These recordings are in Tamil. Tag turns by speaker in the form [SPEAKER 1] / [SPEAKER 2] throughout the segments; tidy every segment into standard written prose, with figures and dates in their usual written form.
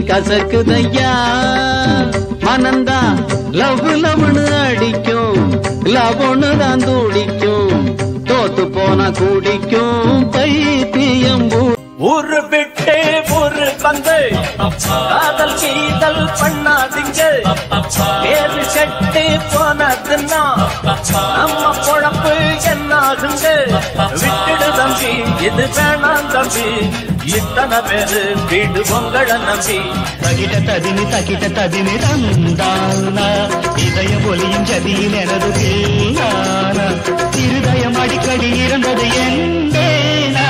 [SPEAKER 1] கசக்குதையா மனந்தா லவ் லவ்னு அடிக்கும் லவ்னு தான் துடிக்கும் தோத்து போன குடிக்கும் பைத்தியம்
[SPEAKER 2] ஊரு விட்டு ஊரு வந்து காதல் கீதல் பண்ணாதீங்க ஏறு செட்டு போனதுன்னா நம்ம பொழப்பு என்னாகுங்க விட்டுடு தம்பி இது வேணாம் தம்பி இத்தனை பேரு வீடு பொங்கல நம்பி
[SPEAKER 3] தகிட்ட ததினி தந்தானா இதயம் ஒலியும் ஜதியில் எனது இருதயம் அடிக்கடி இருந்தது எந்தேனா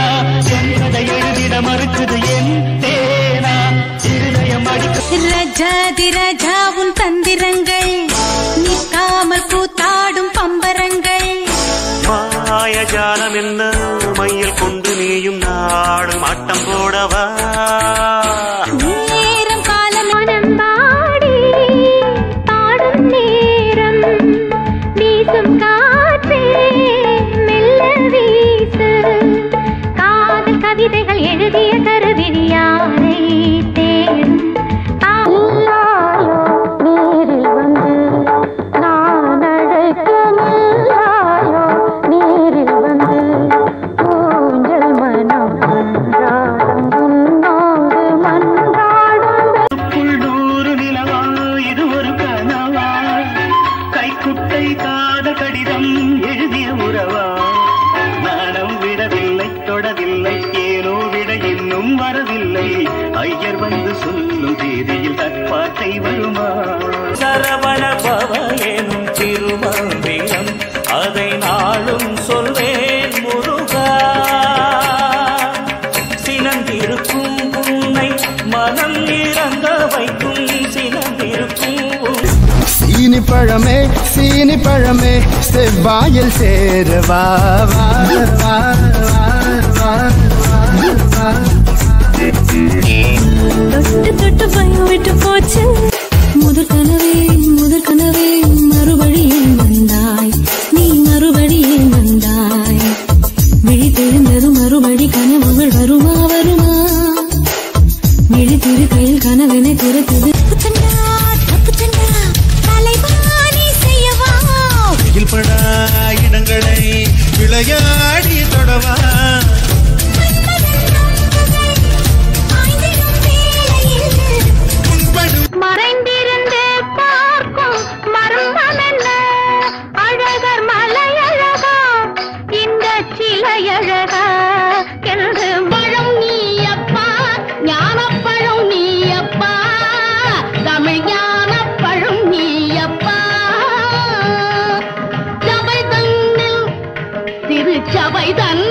[SPEAKER 3] என்பதை எழுதிட மறுக்குது எந்தேனா இருதயம் அடிக்க
[SPEAKER 4] ரஜா உன் தந்திரங்கள் நிற்காமல் கூத்தாடும் பம்பரங்கள்
[SPEAKER 3] மாயஜாலம் என்ன மையில் கொண்டு நீயும் நாடும் ஆட்டம் போடவா
[SPEAKER 4] நேரம் காலம் மனம் பாடி பாடும் நேரம் வீசும் காற்றே மெல்ல வீசு காதல் கவிதைகள் எழுதிய கருவிழியாரை தேடும் நீரில் வந்து நான் அழைக்க நில்லாயோ நீரில் வந்து ஊஞ்சல் மனம் மன்றாடும் உன்னோடு மன்றாடும்
[SPEAKER 3] நூறு நிலவா இது ஒரு கனவா கைக்குட்டை காத கடிதம் எழுதிய உறவா நாணம் விடவில்லை தொடவில்லை ஏனோ விட இன்னும் வரவில்லை ஐயர் வந்து சொல்லும் தேதியில் தற்பாட்டை வருமா
[SPEAKER 2] சரவண பவ எனும் திருமந்திரம் அதை நாளும் சொல்வேன் முருகா சினந்திருக்கும் உன்னை மனம் இறங்க வைக்கும் சினந்திருக்கும்
[SPEAKER 1] சீனி பழமே செவ்வாயில் சேருவா
[SPEAKER 4] தொட்டு தொட்டு பயம் விட்டு போச்சு முதற் கனவே மறுபடியும் வந்தாய் நீ மறுபடியும் வந்தாய் விழி தெரிந்ததும் மறுபடி கனவுகள் வருமா விழி திரு கையில் கனவினை துரத்துது
[SPEAKER 3] படா இடங்களை விளையாடி தொடவா
[SPEAKER 4] மறைந்திருந்து பார்க்கும் மர்மம் என்ன அழகர் மலையழகா இந்த சிலையழகா என்று பழம் நீயப்பா ஞானப்பழம் நீயப்பா தமிழ் ஞானப்பழம் நீயப்பா சபை தன்னில் திருச்சபை தன்